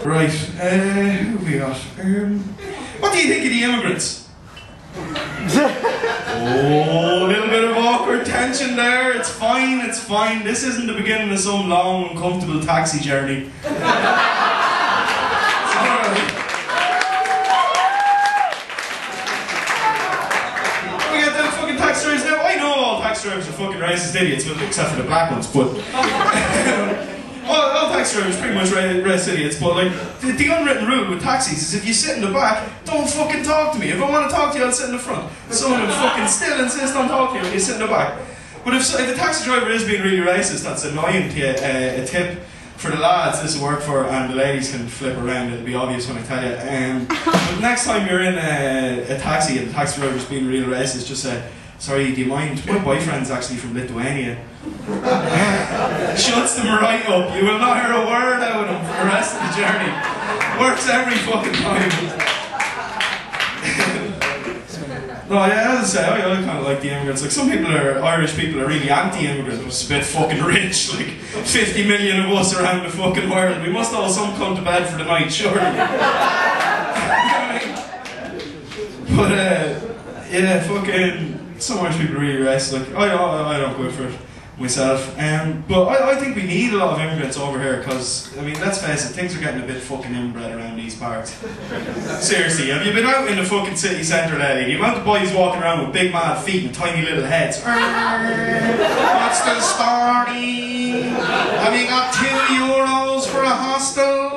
Right, who have we got? What do you think of the immigrants? Oh, a little bit of awkward tension there. It's fine, it's fine. This isn't the beginning of some long, uncomfortable taxi journey. It's alright. We get the fucking taxi drivers now. I know all taxi drivers are fucking racist idiots, except for the black ones, but... all taxi drivers are pretty much racist idiots, but like, the unwritten rule with taxis is if you sit in the back, don't fucking talk to me. If I want to talk to you, I'll sit in the front. Someone would fucking still insist on talking to you when you sit in the back. But if a taxi driver is being really racist, that's annoying to you. A tip for the lads this will work for, and the ladies can flip around, it'll be obvious when I tell you. But next time you're in a taxi and the taxi driver's being real racist, just say, sorry, do you mind? My boyfriend's actually from Lithuania. Shuts them right up. You will not hear a word out of them for the rest of the journey. Works every fucking time. No, yeah, as I say, I kind of like the immigrants. Like, some people Irish people are really anti-immigrant. It's a bit fucking rich. Like, 50 million of us around the fucking world. We must all some come to bed for the night, surely. But, yeah, fucking... Some Irish people are really racist. Like, I don't go for it myself. But I think we need a lot of immigrants over here because, I mean, let's face it, things are getting a bit fucking inbred around these parts. Seriously, have you been out in the fucking city centre lately? The amount of boys walking around with big mad feet and tiny little heads. What's the story? Have you got €2 for a hostel?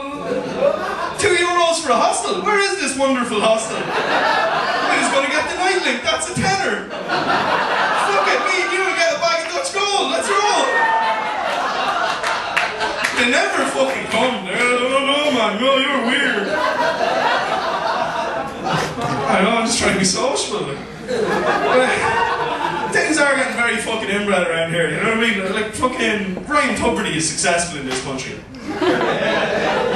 €2 for a hostel? Where is this wonderful hostel? Who's going to get the night link? That's a tenner. Look at me and you and get a bag of Dutch gold. Let's roll. They never fucking come. No, man. No, you're weird. I know, I'm just trying to be social. Things are getting very fucking inbred around here, you know what I mean? Like, fucking Ryan Tuberty is successful in this country.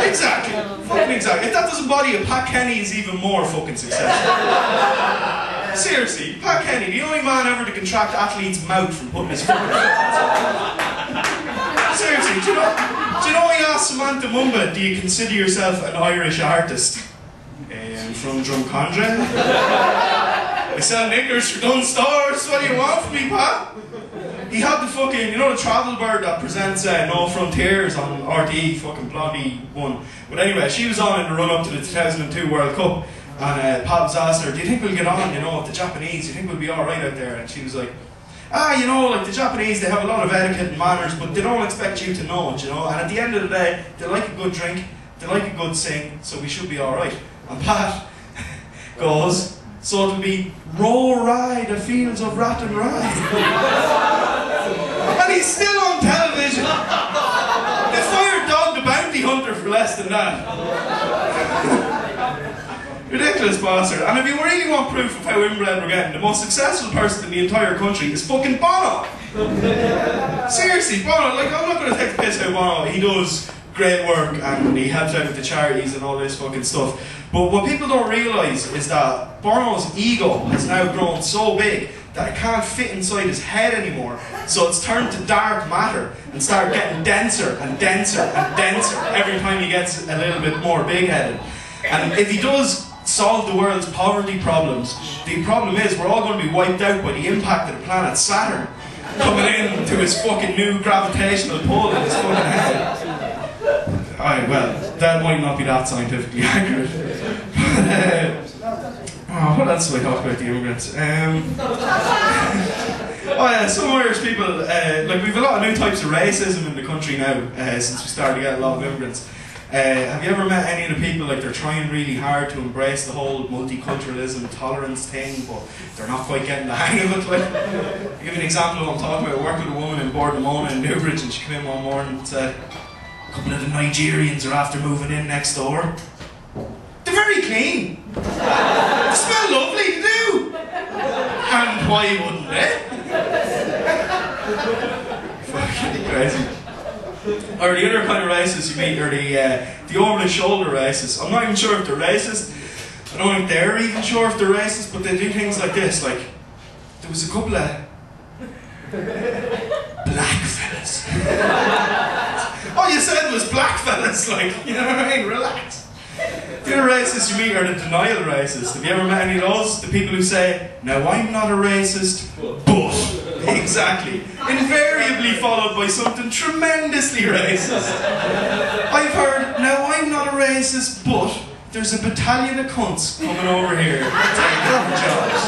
Exactly. Fucking exactly. If that doesn't bother you, Pat Kenny is even more fucking successful. Seriously, Pat Kenny, the only man ever to contract athlete's mouth from putting his fucking foot in. Seriously, do you know he asked Samantha Mumba, do you consider yourself an Irish artist? I'm from Drumcondra. I sell knickers for Dunn Stores. What do you want from me, Pat? He had the fucking, you know the travel bird that presents No Frontiers on RTE, fucking bloody one. But anyway, she was on in the run up to the 2002 World Cup, and Pat was asked her, do you think we'll get on, you know, with the Japanese? Do you think we'll be alright out there? And she was like, you know, like the Japanese, they have a lot of etiquette and manners, but they don't expect you to know it, you know. And at the end of the day, they like a good drink, they like a good sing, so we should be alright. And Pat goes, so it'll be roll ride the fields of Rattan Rye. And he's still on television. They fired Dog the Bounty Hunter for less than that. Ridiculous bastard. And if you really want proof of how inbred we're getting, the most successful person in the entire country is fucking Bono. Seriously, Bono, like, I'm not going to take the piss out of Bono. He does great work and he helps out with the charities and all this fucking stuff. But what people don't realise is that Bono's ego has now grown so big that it can't fit inside his head anymore. So it's turned to dark matter and started getting denser and denser and denser every time he gets a little bit more big-headed. And if he does solve the world's poverty problems, the problem is we're all going to be wiped out by the impact of the planet Saturn coming in to his fucking new gravitational pull in his fucking head. Well, that might not be that scientifically accurate. But, what else do I talk about the immigrants? Oh yeah, some Irish people, like we've a lot of new types of racism in the country now, since we started to get a lot of immigrants. Have you ever met any of the people, like they're trying really hard to embrace the whole multiculturalism, tolerance thing, but they're not quite getting the hang of it? Like, I'll give you an example of what I'm talking about. I worked with a woman in Bordemona in Newbridge, and she came in one morning and said, a couple of the Nigerians are after moving in next door. They're very clean. They smell lovely, they do. And why wouldn't they? Fucking crazy. Or the other kind of racists you meet are the over-the-shoulder racists. I'm not even sure if they're racist. I don't think they're even sure if they're racist, but they do things like this. Like, there was a couple of black fellas. Oh All you said was black fellas, like, you know what I mean? Relax. The other racist you meet are the denial racists. Have you ever met any of those? The people who say, "No, I'm not a racist, but..." Exactly. Invariably followed by something tremendously racist. I've heard, "No, I'm not a racist, but there's a battalion of cunts coming over here to take over jobs."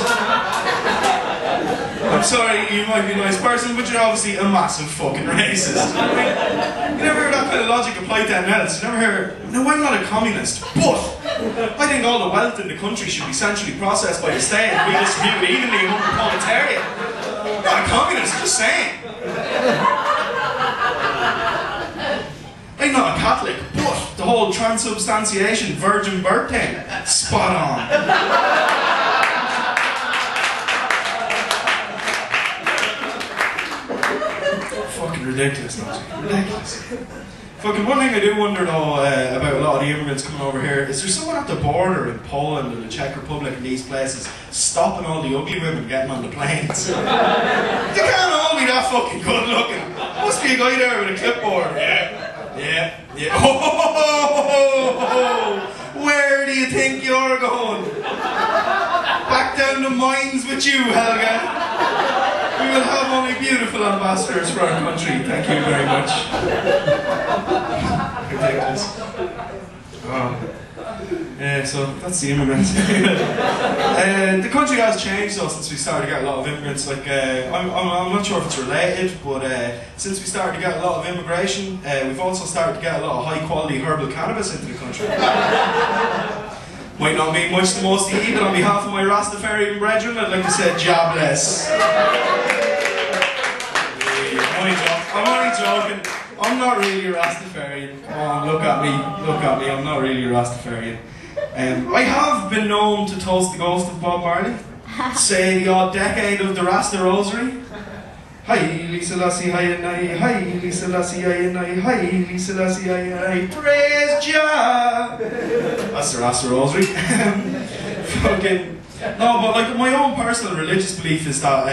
I'm sorry, you might be a nice person, but you're obviously a massive fucking racist. I mean, you never heard that kind of logic applied to anything else. You never heard, "No, I'm not a communist, but I think all the wealth in the country should be centrally processed by the state and be distributed evenly among the proletariat." I'm not a communist, just saying. I'm not a Catholic, but the whole transubstantiation, virgin birth thing, spot on. Fucking ridiculous, logic. Ridiculous. Fucking one thing I do wonder though about a lot of the immigrants coming over here is there someone at the border in Poland and the Czech Republic and these places stopping all the ugly women getting on the planes? They can't all be that fucking good looking. Must be a guy there with a clipboard. Yeah. Oh, where do you think you're going? Back down the mines with you, Helga. We will have only beautiful ambassadors for our country. Thank you very much. Ridiculous. Oh. Yeah, so that's the immigrants. The country has changed though since we started to get a lot of immigrants. Like, I'm not sure if it's related, but since we started to get a lot of immigration, we've also started to get a lot of high quality herbal cannabis into the country. Might not mean much to most of you, but on behalf of my Rastafarian brethren, I'd like to say jobless. I'm only joking. I'm not really a Rastafarian. Come on, look at me. I'm not really a Rastafarian. I have been known to toast the ghost of Bob Marley. Say the odd decade of the Rasta Rosary. Haile Selassie, Haile Selassie, Haile Selassie, praise Jah. That's the Rasta Rosary. Fucking. No, but like my own personal religious belief is that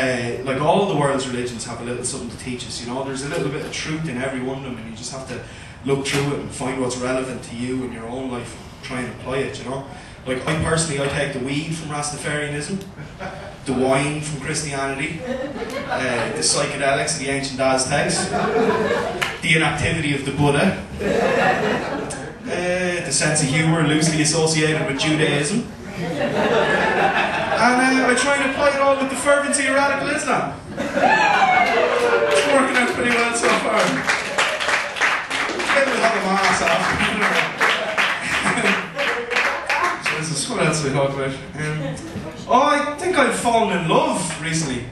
like all of the world's religions have a little something to teach us, you know. There's a little bit of truth in every one of them and you just have to look through it and find what's relevant to you in your own life and try and apply it, you know. Like I take the weed from Rastafarianism, the wine from Christianity, the psychedelics of the ancient Aztecs, the inactivity of the Buddha, the sense of humour loosely associated with Judaism. And I try and apply it all with the fervency of radical Islam. It's working out pretty well so far. Maybe we'll have a mass after. Jesus, what else we talk about? I think I've fallen in love recently.